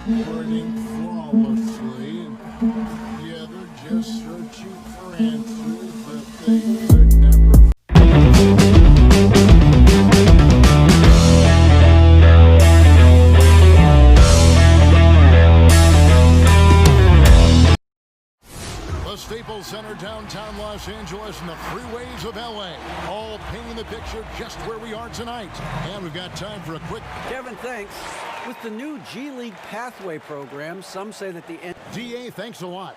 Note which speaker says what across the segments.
Speaker 1: Learning flawlessly. Yeah, they're just searching for answers that they could never. The Staples Center, downtown Los Angeles, and the freeways of LA, all painting the picture just where we are tonight. And we've got time for a quick...
Speaker 2: Kevin, thanks. With the new G League Pathway program, some say that the...
Speaker 1: DA, thanks a lot.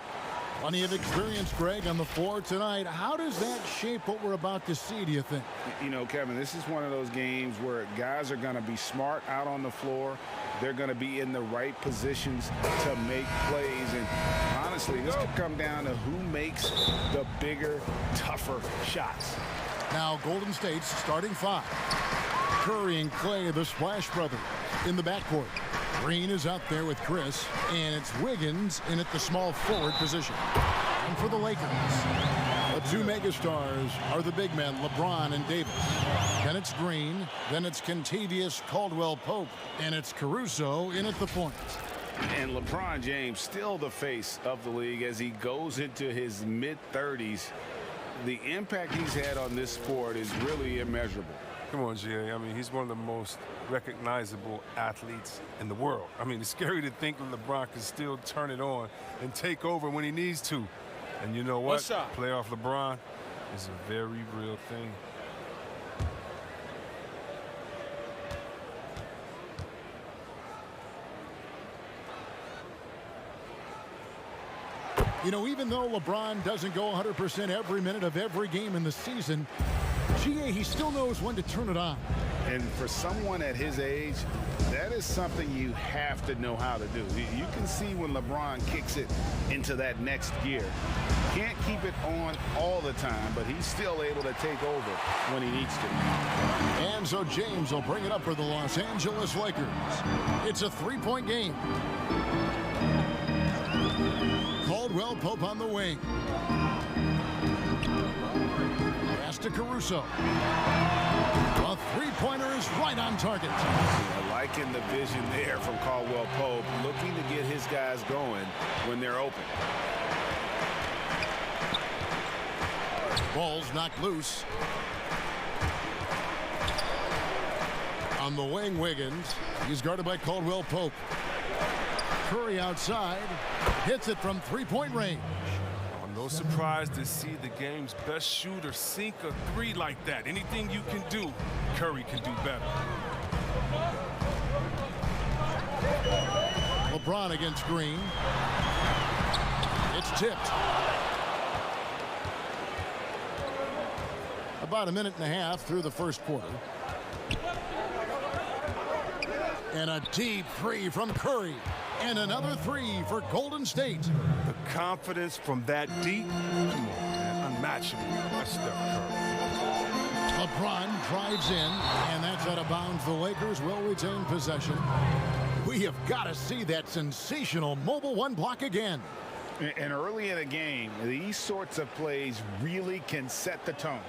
Speaker 1: Plenty of experience, Greg, on the floor tonight. How does that shape what we're about to see, do you think?
Speaker 3: You know, Kevin, this is one of those games where guys are going to be smart out on the floor. They're going to be in the right positions to make plays. And honestly, this could come down to who makes the bigger, tougher shots.
Speaker 1: Now, Golden State's starting five. Curry and Clay, the Splash Brothers, in the backcourt. Green is out there with Chris, and it's Wiggins in at the small forward position. And for the Lakers, the two megastars are the big men, LeBron and Davis. Then it's Green, then it's Kentavious Caldwell-Pope, and it's Caruso in at the point.
Speaker 3: And LeBron James still the face of the league as he goes into his mid-30s. The impact he's had on this sport is really immeasurable.
Speaker 4: Come on, Jay. I mean, he's one of the most recognizable athletes in the world. I mean, it's scary to think that LeBron can still turn it on and take over when he needs to. And you know what? Playoff LeBron is a very real thing.
Speaker 1: You know, even though LeBron doesn't go 100% every minute of every game in the season, GA, he still knows when to turn it on.
Speaker 3: And for someone at his age, that is something you have to know how to do. You can see when LeBron kicks it into that next gear. Can't keep it on all the time, but he's still able to take over when he needs to.
Speaker 1: And so James will bring it up for the Los Angeles Lakers. It's a three-point game. Caldwell-Pope on the wing. Pass to Caruso. A three-pointer is right on target.
Speaker 3: Liking the vision there from Caldwell-Pope, looking to get his guys going when they're open.
Speaker 1: Ball's knocked loose. On the wing, Wiggins. He's guarded by Caldwell-Pope. Curry outside. Hits it from three-point range.
Speaker 4: No surprise to see the game's best shooter sink a three like that. Anything you can do, Curry can do better.
Speaker 1: LeBron against Green. It's tipped. About a minute and a half through the first quarter. And a deep three from Curry. And another three for Golden State.
Speaker 4: The confidence from that deep, come on, man, unmatchable. That's Steph Curry.
Speaker 1: LeBron drives in, and that's out of bounds. The Lakers will retain possession. We have got to see that sensational mobile one block again.
Speaker 3: And early in a game, these sorts of plays really can set the tone.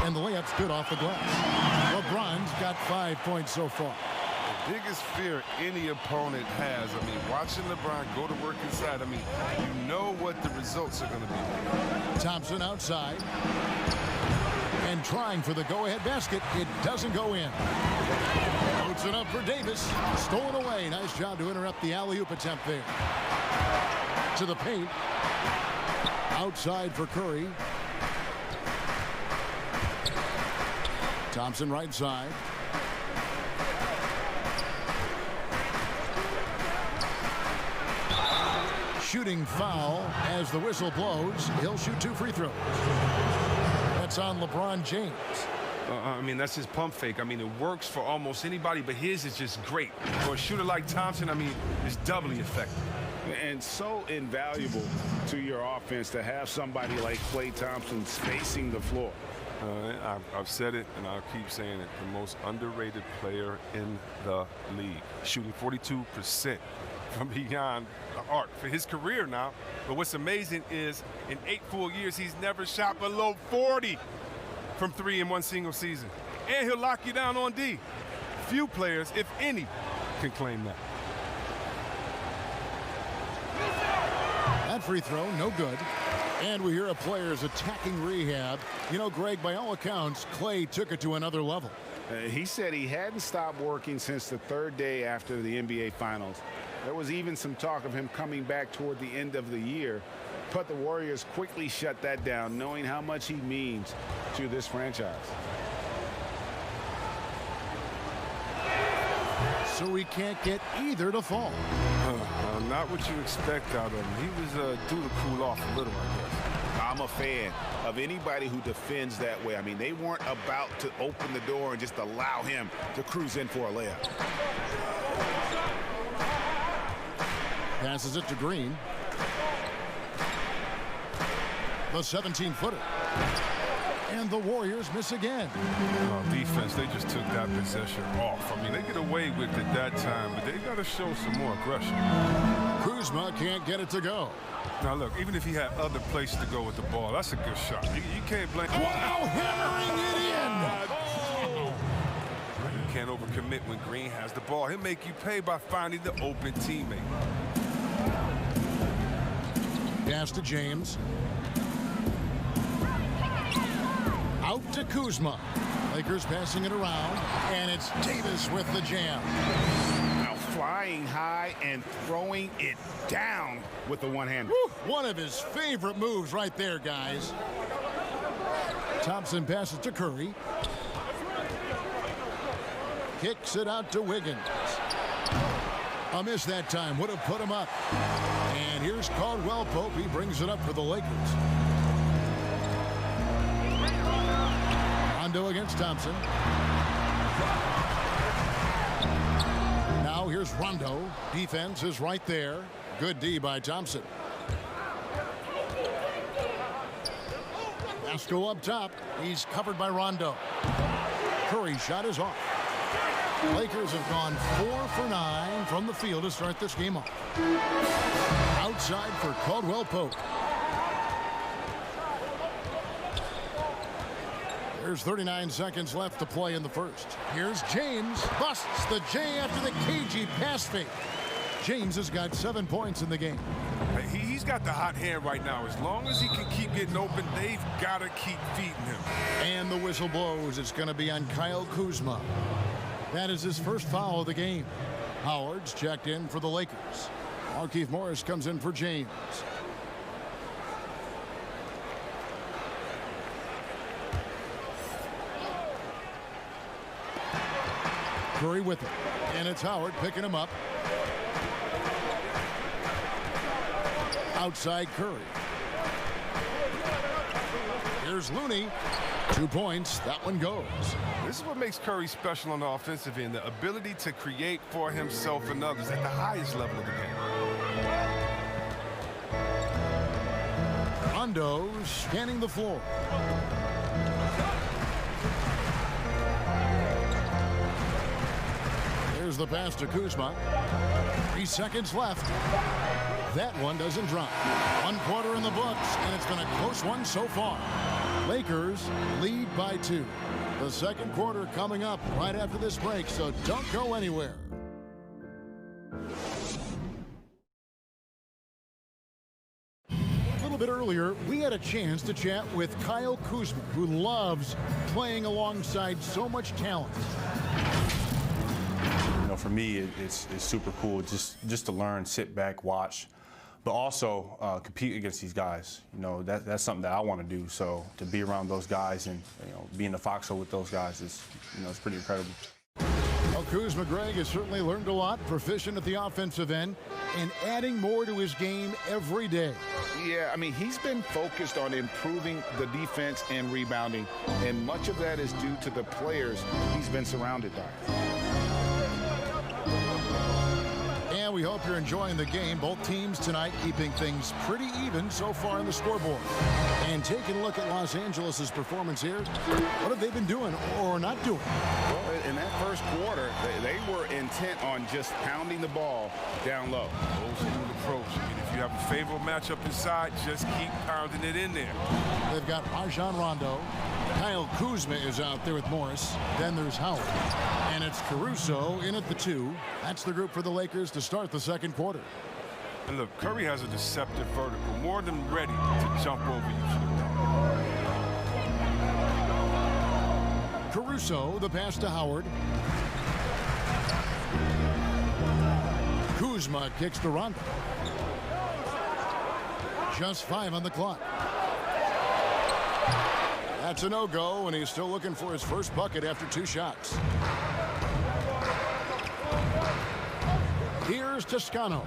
Speaker 1: And the layup's good off the glass. LeBron's got 5 points so far.
Speaker 4: The biggest fear any opponent has, I mean, watching LeBron go to work inside, I mean, you know what the results are going to be.
Speaker 1: Thompson outside. And trying for the go-ahead basket. It doesn't go in. Puts it up for Davis. Stolen away. Nice job to interrupt the alley-oop attempt there. To the paint. Outside for Curry. Thompson right side. Shooting foul as the whistle blows. He'll shoot 2 free throws. That's on LeBron James.
Speaker 4: I mean, that's his pump fake. I mean, it works for almost anybody, but his is just great. For a shooter like Thompson, I mean, it's doubly effective.
Speaker 3: And so invaluable to your offense to have somebody like Klay Thompson spacing the floor.
Speaker 4: I've said it, and I'll keep saying it. The most underrated player in the league, shooting 42% from beyond the arc for his career now. But what's amazing is in 8 full years, he's never shot below 40 from 3 in one single season. And he'll lock you down on D. Few players, if any, can claim that.
Speaker 1: That free throw, no good. And we hear a player's attacking rehab. You know, Greg, by all accounts, Klay took it to another level.
Speaker 3: He said he hadn't stopped working since the 3rd day after the NBA Finals. There was even some talk of him coming back toward the end of the year, but the Warriors quickly shut that down, knowing how much he means to this franchise.
Speaker 1: So we can't get either to fall.
Speaker 4: Not what you expect out of him. He was due to cool off a little, I guess.
Speaker 3: I'm a fan of anybody who defends that way. I mean, they weren't about to open the door and just allow him to cruise in for a layup.
Speaker 1: Passes it to Green. The 17-footer. And the Warriors miss again.
Speaker 4: Defense, they just took that possession off. I mean, they get away with it that time, but they got to show some more aggression.
Speaker 1: Kuzma can't get it to go.
Speaker 4: Now, look, even if he had other places to go with the ball, that's a good shot. You can't blame him.
Speaker 1: Wow, hammering it in.
Speaker 4: You can't overcommit when Green has the ball. He'll make you pay by finding the open teammate.
Speaker 1: Pass to James. Out to Kuzma. Lakers passing it around, and it's Davis with the jam.
Speaker 3: Now flying high and throwing it down with the one-hander.
Speaker 1: One of his favorite moves right there, guys. Thompson passes to Curry. Kicks it out to Wiggins. A miss that time would have put him up. And here's Caldwell Pope. He brings it up for the Lakers. Rondo against Thompson. Now here's Rondo. Defense is right there. Good D by Thompson. Pascal up top. He's covered by Rondo. Curry's shot is off. Lakers have gone 4 for 9 from the field to start this game off. Outside for Caldwell Pope. There's 39 seconds left to play in the first. Here's James. Busts the J after the cagey pass fake. James has got 7 points in the game.
Speaker 4: He's got the hot hand right now. As long as he can keep getting open, they've got to keep feeding him.
Speaker 1: And the whistle blows. It's going to be on Kyle Kuzma. That is his first foul of the game. Howard's checked in for the Lakers. Markieff Morris comes in for James. Curry with it. And it's Howard picking him up. Outside Curry. Here's Looney. 2 points. That one goes.
Speaker 4: This is what makes Curry special on the offensive end, the ability to create for himself and others at the highest level of the game.
Speaker 1: Rondo scanning the floor. There's the pass to Kuzma. 3 seconds left. That one doesn't drop. 1 quarter in the books, and it's been a close one so far. Lakers lead by 2. The second quarter coming up right after this break, so don't go anywhere. A little bit earlier, we had a chance to chat with Kyle Kuzma, who loves playing alongside so much talent.
Speaker 5: You know, for me, it's super cool just to learn, sit back, watch, but also compete against these guys. You know, that's something that I want to do. So to be around those guys and, you know, be in the foxhole with those guys is, you know, it's pretty incredible.
Speaker 1: Well, Kuzma, Greg, has certainly learned a lot, proficient at the offensive end, and adding more to his game every day.
Speaker 3: Yeah, I mean, he's been focused on improving the defense and rebounding, and much of that is due to the players he's been surrounded by.
Speaker 1: And we hope you're enjoying the game. Both teams tonight keeping things pretty even so far on the scoreboard. And taking a look at Los Angeles' performance here, what have they been doing or not doing?
Speaker 3: Well, in that first quarter, they were intent on just pounding the ball down low.
Speaker 4: Old school approach. I mean, if you have a favorable matchup inside, just keep pounding it in there.
Speaker 1: They've got Rajon Rondo. Kyle Kuzma is out there with Morris. Then there's Howard. And it's Caruso in at the 2. That's the group for the Lakers to start the second quarter.
Speaker 4: And look, Curry has a deceptive vertical, more than ready to jump over you.
Speaker 1: Caruso, the pass to Howard. Kuzma kicks to Rondo. Just 5 on the clock. That's a no-go, and he's still looking for his first bucket after 2 shots. Here's Toscano.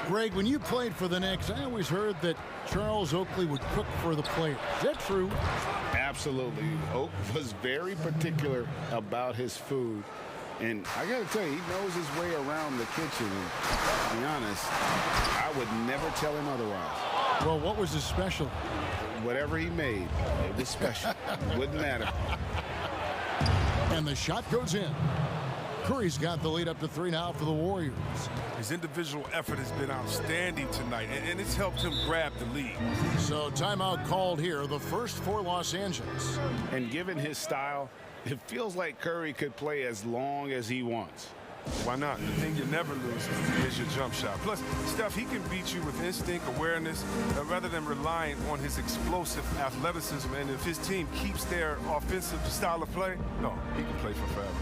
Speaker 1: Greg, when you played for the Knicks, I always heard that Charles Oakley would cook for the players. Is that true?
Speaker 3: Absolutely. Oak was very particular about his food. And I got to tell you, he knows his way around the kitchen. And to be honest, I would never tell him otherwise.
Speaker 1: Well, what was his special?
Speaker 3: Whatever he made, it was special. Wouldn't matter.
Speaker 1: And the shot goes in. Curry's got the lead up to 3 now for the Warriors.
Speaker 4: His individual effort has been outstanding tonight, and it's helped him grab the lead.
Speaker 1: So timeout called here, the first for Los Angeles.
Speaker 3: And given his style, it feels like Curry could play as long as he wants.
Speaker 4: Why not? The thing you never lose is your jump shot. Plus, Steph, he can beat you with instinct, awareness, rather than relying on his explosive athleticism. And if his team keeps their offensive style of play, no, he can play for forever.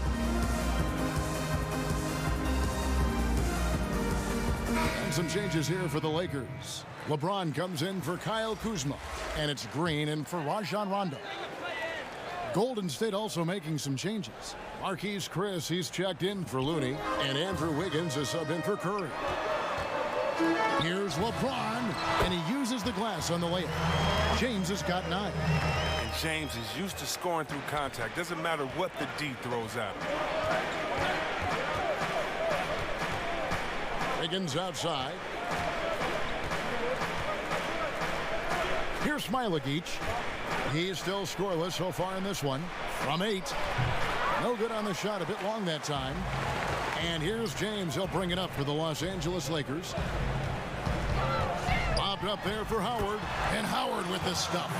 Speaker 1: And some changes here for the Lakers. LeBron comes in for Kyle Kuzma, and it's Green in for Rajon Rondo. Golden State also making some changes. Marquise Chris, he's checked in for Looney, and Andrew Wiggins is subbed in for Curry. Here's LeBron, and he uses the glass on the layup. James has got 9.
Speaker 4: And James is used to scoring through contact. Doesn't matter what the D throws at him.
Speaker 1: Wiggins outside. Here's Smailagic. He's still scoreless so far in this one. From 8. No good on the shot, a bit long that time. And here's James. He'll bring it up for the Los Angeles Lakers. Bobbed up there for Howard. And Howard with the stuff.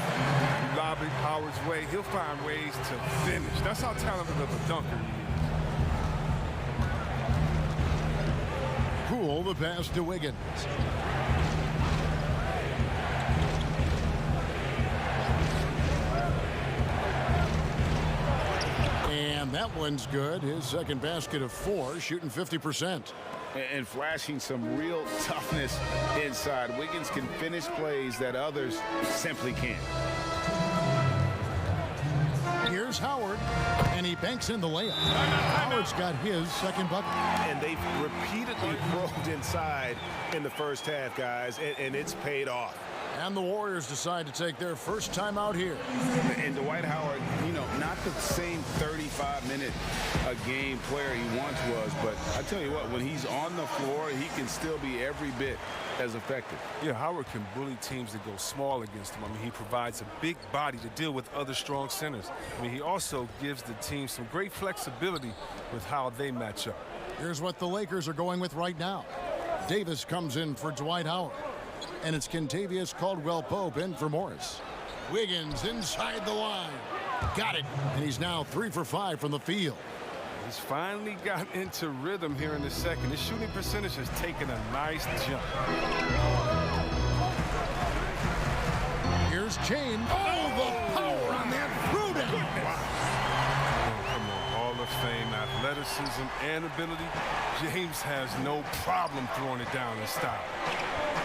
Speaker 4: You lob it Howard's way, he'll find ways to finish. That's how talented of a dunker he is.
Speaker 1: Poole, the pass to Wiggins. And that one's good. His second basket of 4, shooting 50%.
Speaker 3: And flashing some real toughness inside. Wiggins can finish plays that others simply can't.
Speaker 1: Here's Howard, and he banks in the layup. Howard's got his second bucket.
Speaker 6: And they've repeatedly probed inside in the first half, guys, and it's paid off.
Speaker 1: And the Warriors decide to take their first time out here.
Speaker 3: And Dwight Howard, you know, not the same 35-minute-a-game player he once was, but I tell you what, when he's on the floor, he can still be every bit as effective.
Speaker 4: Yeah, Howard can bully teams that go small against him. I mean, he provides a big body to deal with other strong centers. I mean, he also gives the team some great flexibility with how they match up.
Speaker 1: Here's what the Lakers are going with right now. Davis comes in for Dwight Howard. And it's Kentavious Caldwell-Pope in for Morris. Wiggins inside the line. Got it. And he's now 3 for 5 from the field.
Speaker 4: He's finally got into rhythm here in the second. His shooting percentage has taken a nice jump.
Speaker 1: Here's James. Oh, the power on that throw-down.
Speaker 4: Oh, come on. Hall of Fame athleticism and ability. James has no problem throwing it down in style.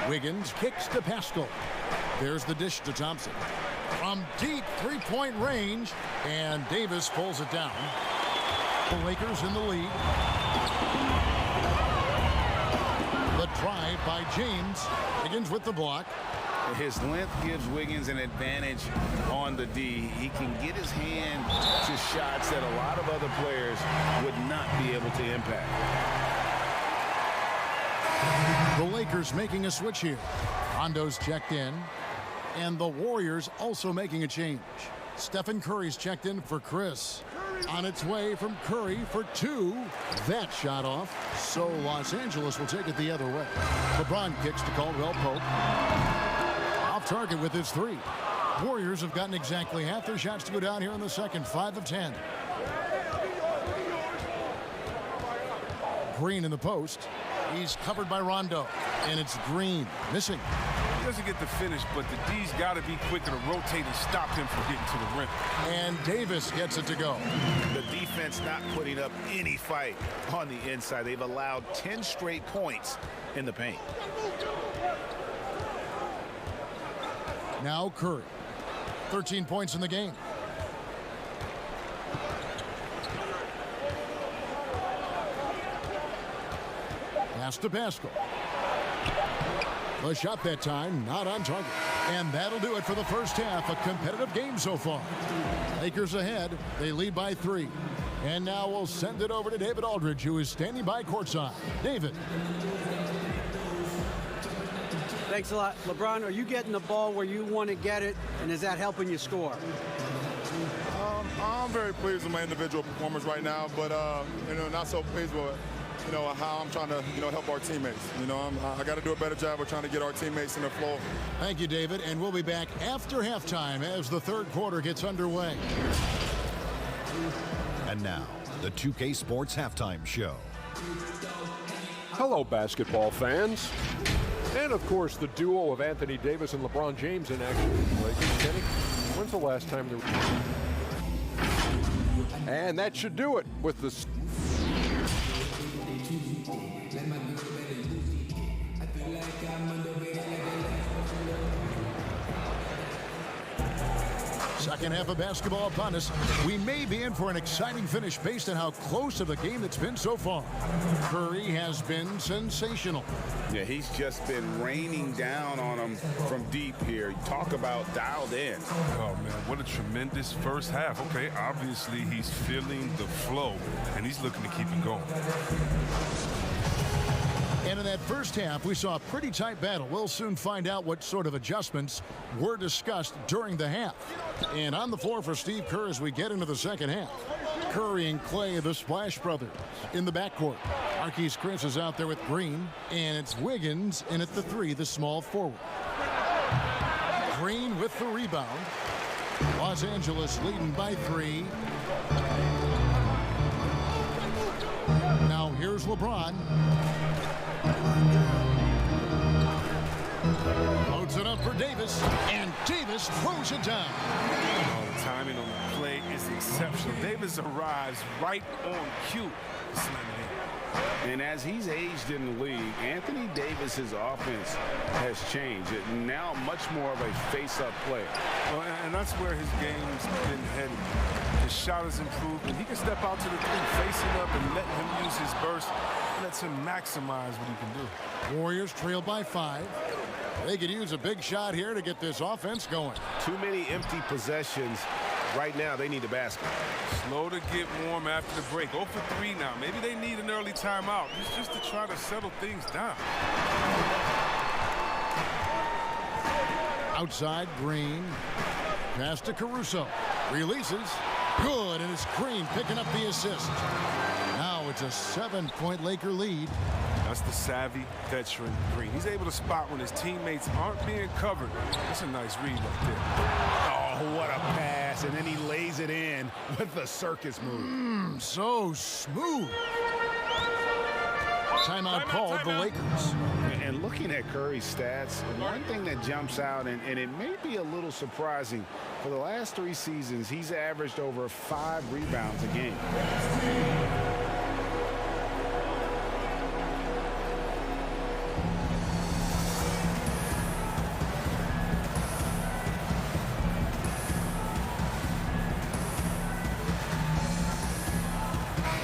Speaker 1: Wiggins kicks to Pascal. There's the dish to Thompson. From deep three-point range, and Davis pulls it down. The Lakers in the lead. The drive by James. Wiggins with the block.
Speaker 3: His length gives Wiggins an advantage on the D. He can get his hand to shots that a lot of other players would not be able to impact.
Speaker 1: The Lakers making a switch here. Rondo's checked in, and the Warriors also making a change. Stephen Curry's checked in for Chris. On its way from Curry for two. That shot off, so Los Angeles will take it the other way. LeBron kicks to Caldwell Pope. Off target with his three. Warriors have gotten exactly half their shots to go down here in the second, 5 of 10. Green in the post. He's covered by Rondo, and it's Green missing.
Speaker 4: He doesn't get the finish, but the D's got to be quicker to rotate and stop him from getting to the rim.
Speaker 1: And Davis gets it to go.
Speaker 3: The defense not putting up any fight on the inside. They've allowed 10 straight points in the paint.
Speaker 1: Now Curry. 13 points in the game. Pass to Pascal. The shot that time, not on target. And that'll do it for the first half. A competitive game so far. Lakers ahead. They lead by 3. And now we'll send it over to David Aldridge, who is standing by courtside. David.
Speaker 2: Thanks a lot. LeBron, are you getting the ball where you want to get it, and is that helping you score?
Speaker 7: I'm very pleased with my individual performance right now, but not so pleased with how I'm trying to help our teammates. I got to do a better job of trying to get our teammates in the flow.
Speaker 1: Thank you, David, and we'll be back after halftime as the third quarter gets underway.
Speaker 8: And now, the 2K Sports Halftime Show.
Speaker 9: Hello, basketball fans. And, of course, the duo of Anthony Davis and LeBron James in action. Kenny, when's the last time there... And that should do it with the...
Speaker 1: Second half of basketball upon us. We may be in for an exciting finish based on how close of a game it's been so far. Curry has been sensational.
Speaker 3: Yeah, he's just been raining down on him from deep here. Talk about dialed in.
Speaker 4: Oh, man, what a tremendous first half. Okay, obviously he's feeling the flow, and he's looking to keep it going.
Speaker 1: And in that first half, we saw a pretty tight battle. We'll soon find out what sort of adjustments were discussed during the half. And on the floor for Steve Kerr as we get into the second half. Curry and Clay, the Splash Brothers, in the backcourt. Marquise Chris is out there with Green, and it's Wiggins in at the 3, the small forward. Green with the rebound. Los Angeles leading by 3. Now here's LeBron. Loads it up for Davis, and Davis throws it down.
Speaker 4: Oh, the timing on the play is exceptional. Davis arrives right on cue.
Speaker 3: And as he's aged in the league, Anthony Davis's offense has changed. It now much more of a face-up play.
Speaker 4: Well, and that's where his game's been heading. His shot has improved, and he can step out to the 3, facing up and let him use his burst. Lets him maximize what he can do.
Speaker 1: Warriors trail by 5. They could use a big shot here to get this offense going.
Speaker 6: Too many empty possessions. Right now, they need a basket.
Speaker 4: Slow to get warm after the break. 0 for 3 now. Maybe they need an early timeout. It's just to try to settle things down.
Speaker 1: Outside, Green. Pass to Caruso. Releases. Good, and it's Green picking up the assist. Now it's a 7-point Laker lead.
Speaker 4: That's the savvy veteran Green. He's able to spot when his teammates aren't being covered. That's a nice read right there.
Speaker 3: Oh, what a pass. And then he lays it in with the circus move.
Speaker 1: So smooth. Timeout called the Lakers.
Speaker 3: And looking at Curry's stats, one thing that jumps out, and it may be a little surprising, for the last 3 seasons, he's averaged over 5 rebounds a game.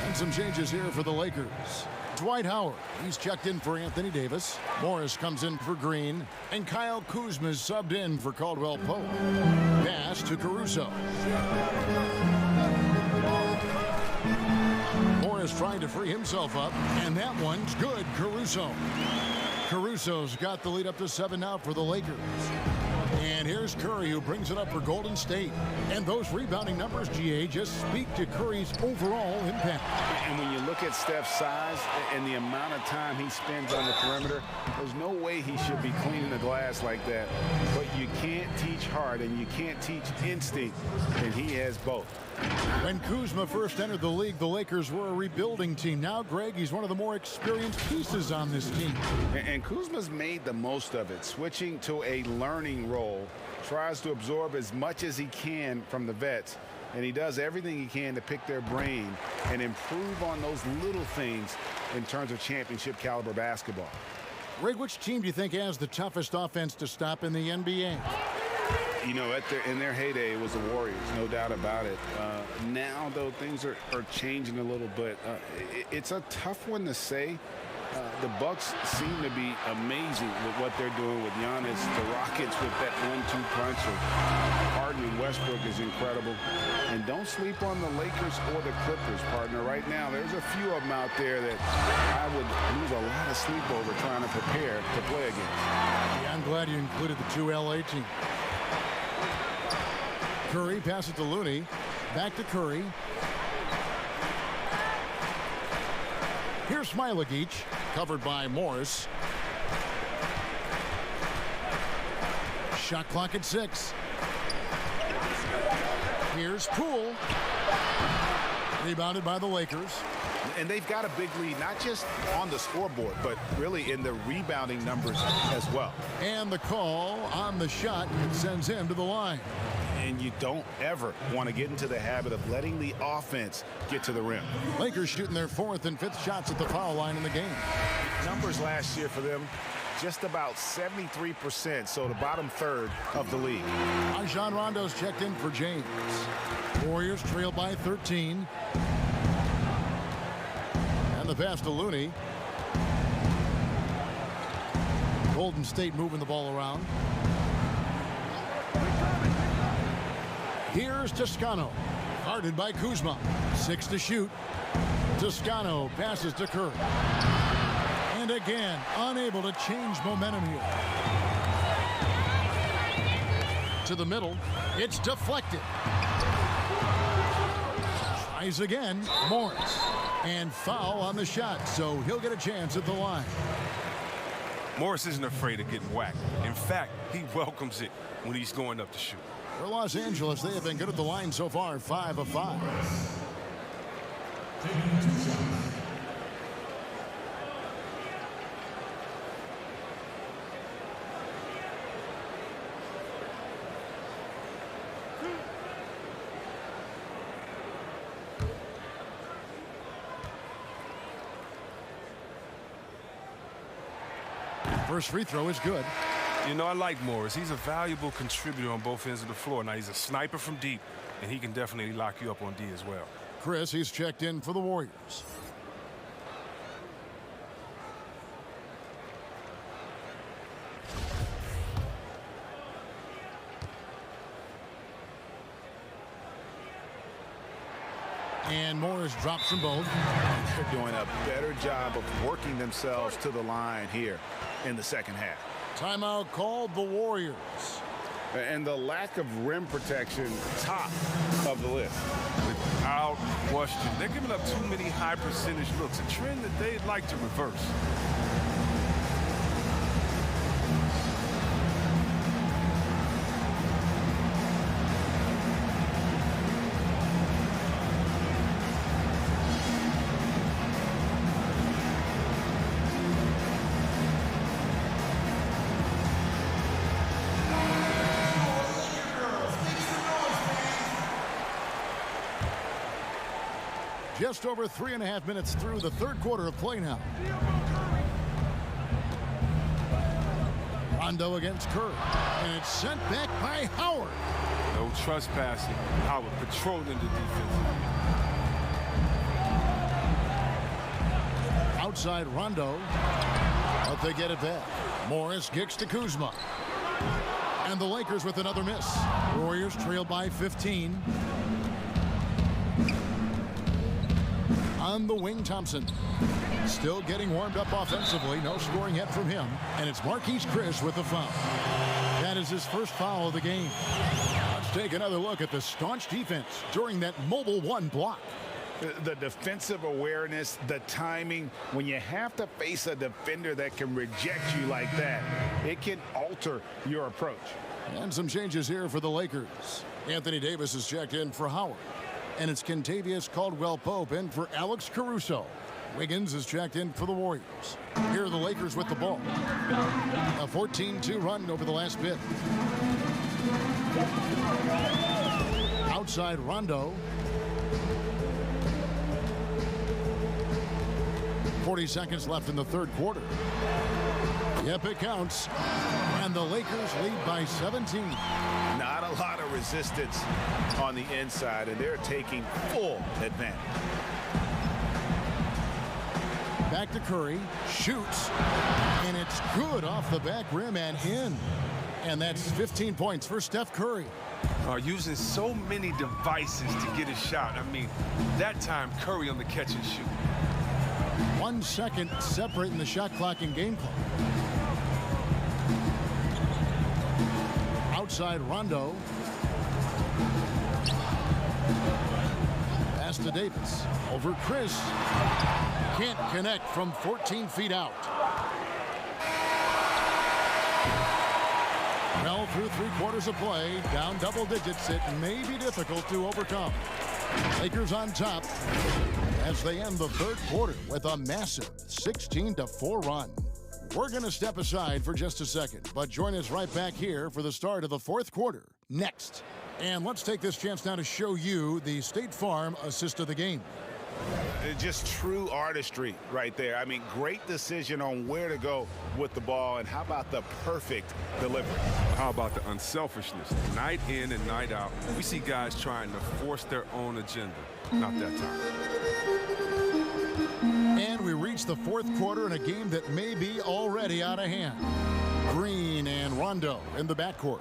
Speaker 1: And some changes here for the Lakers. Dwight Howard, he's checked in for Anthony Davis. Morris comes in for Green. And Kyle Kuzma's subbed in for Caldwell Pope. Pass to Caruso. Morris trying to free himself up, and that one's good. Caruso's got the lead up to 7 now for the Lakers. And here's Curry, who brings it up for Golden State. And those rebounding numbers, GA, just speak to Curry's overall impact.
Speaker 3: And when you look at Steph's size and the amount of time he spends on the perimeter, there's no way he should be cleaning the glass like that. But you can't teach heart and you can't teach instinct, and he has both.
Speaker 1: When Kuzma first entered the league, the Lakers were a rebuilding team. Now, Greg, he's one of the more experienced pieces on this team.
Speaker 3: And Kuzma's made the most of it, switching to a learning role, tries to absorb as much as he can from the vets, and he does everything he can to pick their brain and improve on those little things in terms of championship caliber basketball.
Speaker 1: Greg, which team do you think has the toughest offense to stop in the NBA?
Speaker 3: You know, in their heyday, it was the Warriors, no doubt about it. Now, though, things are changing a little bit. It's a tough one to say. The Bucks seem to be amazing with what they're doing with Giannis. The Rockets with that 1-2 punch of Harden and Westbrook is incredible. And don't sleep on the Lakers or the Clippers, partner. Right now, there's a few of them out there that I would lose a lot of sleep over trying to prepare to play against.
Speaker 1: Yeah, I'm glad you included the 2 LA teams. Curry passes to Looney. Back to Curry. Here's Smailagic, covered by Morris. Shot clock at 6. Here's Poole. Rebounded by the Lakers.
Speaker 6: And they've got a big lead, not just on the scoreboard, but really in the rebounding numbers as well.
Speaker 1: And the call on the shot that sends him to the line.
Speaker 6: And you don't ever want to get into the habit of letting the offense get to the rim.
Speaker 1: Lakers shooting their 4th and 5th shots at the foul line in the game.
Speaker 6: Numbers last year for them, just about 73%, so the bottom third of the league.
Speaker 1: Rajon Rondo's checked in for James. Warriors trail by 13. And the pass to Looney. Golden State moving the ball around. Here's Toscano, guarded by Kuzma. 6 to shoot. Toscano passes to Curry. And again, unable to change momentum here. To the middle, it's deflected. Tries again, Morris. And foul on the shot, so he'll get a chance at the line.
Speaker 4: Morris isn't afraid of getting whacked. In fact, he welcomes it when he's going up to shoot.
Speaker 1: For Los Angeles, they have been good at the line so far, 5 of 5. First free throw is good.
Speaker 4: You know, I like Morris. He's a valuable contributor on both ends of the floor. Now, he's a sniper from deep, and he can definitely lock you up on D as well.
Speaker 1: Chris, he's checked in for the Warriors. And Morris drops them both.
Speaker 6: They're doing a better job of working themselves to the line here in the second half.
Speaker 1: Timeout called the Warriors.
Speaker 3: And the lack of rim protection, top of the list.
Speaker 4: Without question. They're giving up too many high percentage looks, a trend that they'd like to reverse.
Speaker 1: Just over 3.5 minutes through the third quarter of play now. Rondo against Curry. And it's sent back by Howard.
Speaker 4: No trespassing. Howard patrolling the defense.
Speaker 1: Outside Rondo. But they get it back. Morris kicks to Kuzma. And the Lakers with another miss. Warriors trail by 15. On the wing, Thompson. Still getting warmed up offensively. No scoring yet from him. And it's Marquise Chris with the foul. That is his first foul of the game. Let's take another look at the staunch defense during that mobile one block.
Speaker 3: The defensive awareness, the timing, when you have to face a defender that can reject you like that, it can alter your approach.
Speaker 1: And some changes here for the Lakers. Anthony Davis is checked in for Howard. And it's Kentavious Caldwell-Pope in for Alex Caruso. Wiggins is checked in for the Warriors. Here are the Lakers with the ball. A 14-2 run over the last bit. Outside Rondo. 40 seconds left in the third quarter. Yep, it counts. And the Lakers lead by 17.
Speaker 3: Not a lot of resistance on the inside, and they're taking full advantage.
Speaker 1: Back to Curry. Shoots. And it's good off the back rim and in. And that's 15 points for Steph Curry.
Speaker 4: Using so many devices to get a shot. I mean, that time Curry on the catch and shoot.
Speaker 1: 1 second separating the shot clock and game clock. Outside Rondo. Pass to Davis. Over Chris. Can't connect from 14 feet out. Well, through 3/4 of play, down double digits, it may be difficult to overcome. Lakers on top as they end the third quarter with a massive 16-4 run. We're going to step aside for just a second, but join us right back here for the start of the fourth quarter next. And let's take this chance now to show you the State Farm assist of the game.
Speaker 3: Just true artistry right there. I mean, great decision on where to go with the ball, and how about the perfect delivery?
Speaker 4: How about the unselfishness? Night in and night out, we see guys trying to force their own agenda. Not that time.
Speaker 1: And we reach the fourth quarter in a game that may be already out of hand. Green and Rondo in the backcourt.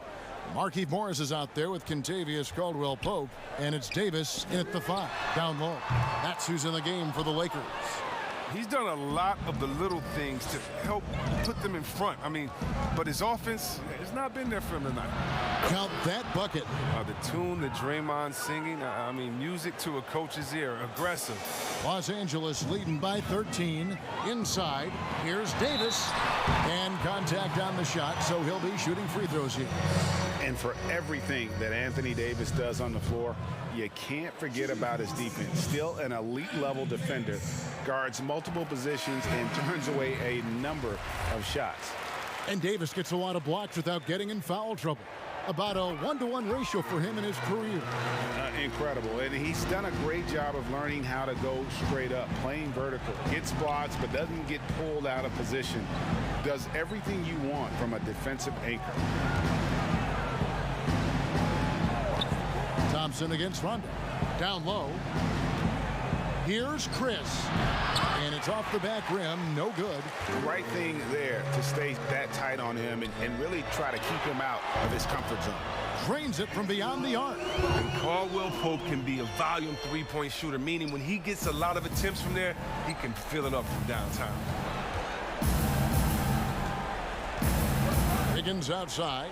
Speaker 1: Markieff Morris is out there with Kentavious Caldwell-Pope, and it's Davis in at the 5, down low. That's who's in the game for the Lakers.
Speaker 4: He's done a lot of the little things to help put them in front. I mean, but his offense has not been there for him tonight.
Speaker 1: Count that bucket.
Speaker 4: The tune that Draymond's singing, I mean, music to a coach's ear, aggressive.
Speaker 1: Los Angeles leading by 13. Inside, here's Davis. And contact on the shot, so he'll be shooting free throws here.
Speaker 3: And for everything that Anthony Davis does on the floor, you can't forget about his defense. Still an elite level defender, guards multiple positions and turns away a number of shots.
Speaker 1: And Davis gets a lot of blocks without getting in foul trouble. About a 1-to-1 ratio for him in his career.
Speaker 3: Incredible. And he's done a great job of learning how to go straight up, playing vertical. Gets blocks, but doesn't get pulled out of position. Does everything you want from a defensive anchor.
Speaker 1: Thompson against Rondo. Down low. Here's Chris. And it's off the back rim. No good.
Speaker 3: The right thing there to stay that tight on him and really try to keep him out of his comfort zone.
Speaker 1: Drains it from beyond the arc.
Speaker 4: And Caldwell-Pope can be a volume three-point shooter, meaning when he gets a lot of attempts from there, he can fill it up from downtown.
Speaker 1: Wiggins outside.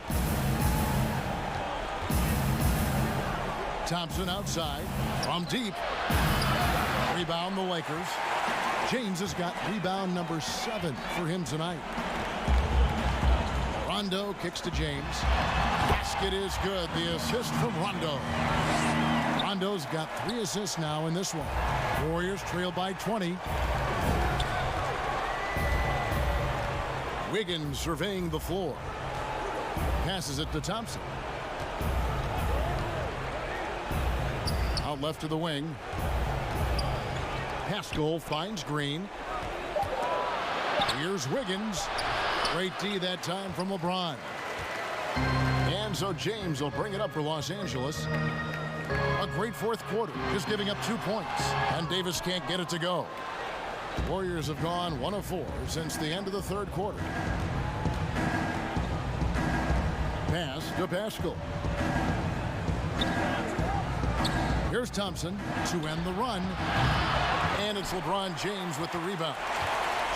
Speaker 1: Thompson outside. From deep. Rebound the Lakers. James has got rebound number 7 for him tonight. Rondo kicks to James. Basket is good. The assist from Rondo. Rondo's got 3 assists now in this one. Warriors trail by 20. Wiggins surveying the floor. Passes it to Thompson. Out left to the wing. Pascal finds Green. Here's Wiggins. Great D that time from LeBron. And so James will bring it up for Los Angeles. A great fourth quarter, just giving up 2 points. And Davis can't get it to go. Warriors have gone 1 of 4 since the end of the third quarter. Pass to Pascal. Here's Thompson to end the run. And it's LeBron James with the rebound.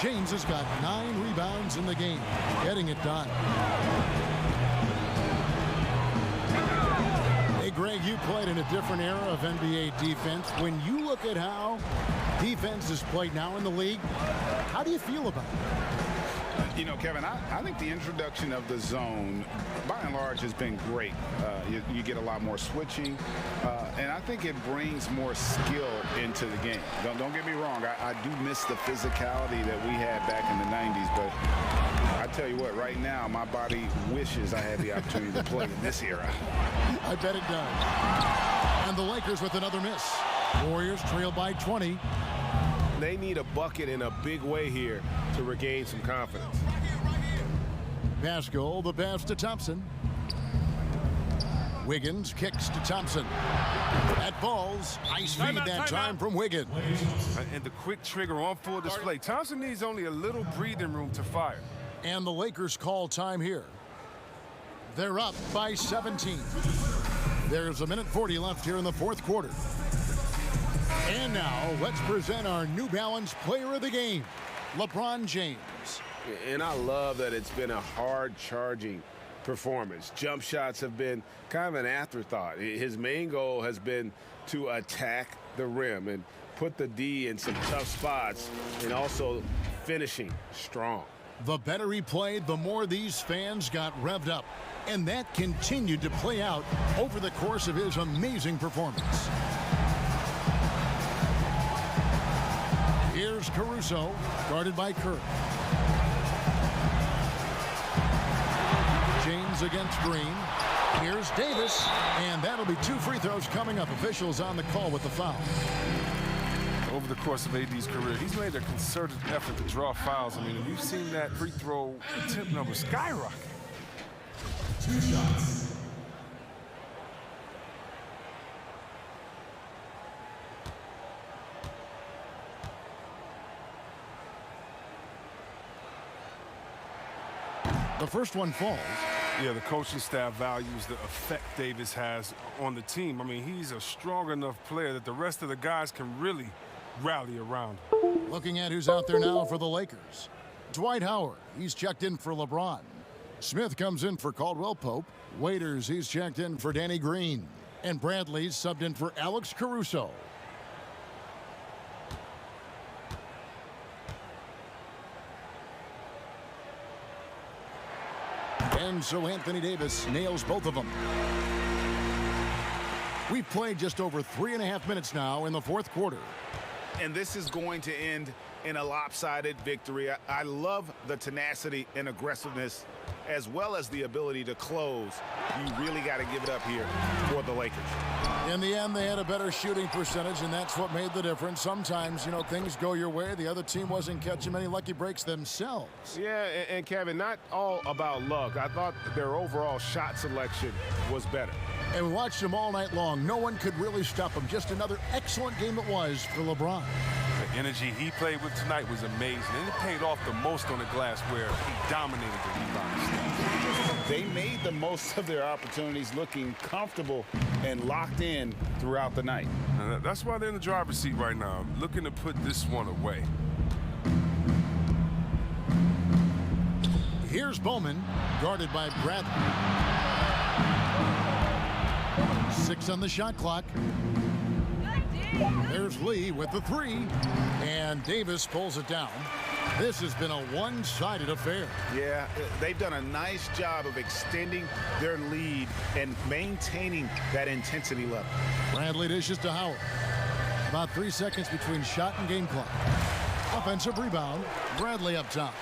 Speaker 1: James has got 9 rebounds in the game, getting it done. Hey, Greg, you played in a different era of NBA defense. When you look at how defense is played now in the league, how do you feel about it?
Speaker 3: You know, Kevin, I think the introduction of the zone, by and large, has been great. You get a lot more switching, and I think it brings more skill into the game. Don't get me wrong. I do miss the physicality that we had back in the 90s, but I tell you what, right now, my body wishes I had the opportunity to play in this era.
Speaker 1: I bet it does. And the Lakers with another miss. Warriors trail by 20.
Speaker 6: They need a bucket in a big way here to regain some confidence.
Speaker 1: Pascal, the pass to Thompson. Wiggins kicks to Thompson. That falls. Nice feed that time from Wiggins.
Speaker 4: And the quick trigger on full display. Thompson needs only a little breathing room to fire.
Speaker 1: And the Lakers call time here. They're up by 17. There's a minute 40 left here in the fourth quarter. And now, let's present our New Balance Player of the Game, LeBron James.
Speaker 6: And I love that it's been a hard-charging performance. Jump shots have been kind of an afterthought. His main goal has been to attack the rim and put the D in some tough spots and also finishing strong.
Speaker 1: The better he played, the more these fans got revved up. And that continued to play out over the course of his amazing performance. Here's Caruso, guarded by Kerr. James against Green. Here's Davis, and that'll be 2 free throws coming up. Officials on the call with the foul.
Speaker 4: Over the course of AD's career, he's made a concerted effort to draw fouls. I mean, you've seen that free throw attempt number skyrocket.
Speaker 10: 2 shots.
Speaker 1: The first one falls.
Speaker 4: Yeah, the coaching staff values the effect Davis has on the team. I mean, he's a strong enough player that the rest of the guys can really rally around.
Speaker 1: Looking at who's out there now for the Lakers. Dwight Howard, he's checked in for LeBron. Smith comes in for Caldwell Pope. Waiters, he's checked in for Danny Green. And Bradley's subbed in for Alex Caruso. And so Anthony Davis nails both of them. We've played just over 3.5 minutes now in the fourth quarter.
Speaker 3: And this is going to end in a lopsided victory. I love the tenacity and aggressiveness as well as the ability to close. You really got to give it up here for the Lakers.
Speaker 1: In the end, they had a better shooting percentage, and that's what made the difference. Sometimes, you know, things go your way. The other team wasn't catching many lucky breaks themselves.
Speaker 6: Yeah, and Kevin, not all about luck. I thought their overall shot selection was better.
Speaker 1: And we watched them all night long. No one could really stop them. Just another excellent game it was for LeBron.
Speaker 4: The energy he played with tonight was amazing, and it paid off the most on the glass where he dominated the rebounding stats.
Speaker 3: They made the most of their opportunities, looking comfortable and locked in throughout the night.
Speaker 4: And that's why they're in the driver's seat right now, looking to put this one away.
Speaker 1: Here's Bowman, guarded by Bradley. 6 on the shot clock. There's Lee with the 3, and Davis pulls it down. This has been a one-sided affair.
Speaker 3: Yeah, they've done a nice job of extending their lead and maintaining that intensity level.
Speaker 1: Bradley dishes to Howard. About 3 seconds between shot and game clock. Offensive rebound. Bradley up top.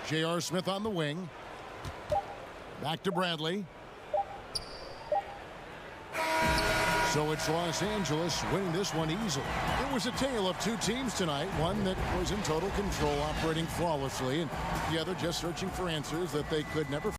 Speaker 1: J.R. Smith on the wing. Back to Bradley. So it's Los Angeles winning this one easily. It was a tale of 2 teams tonight. One that was in total control, operating flawlessly, and the other just searching for answers that they could never find.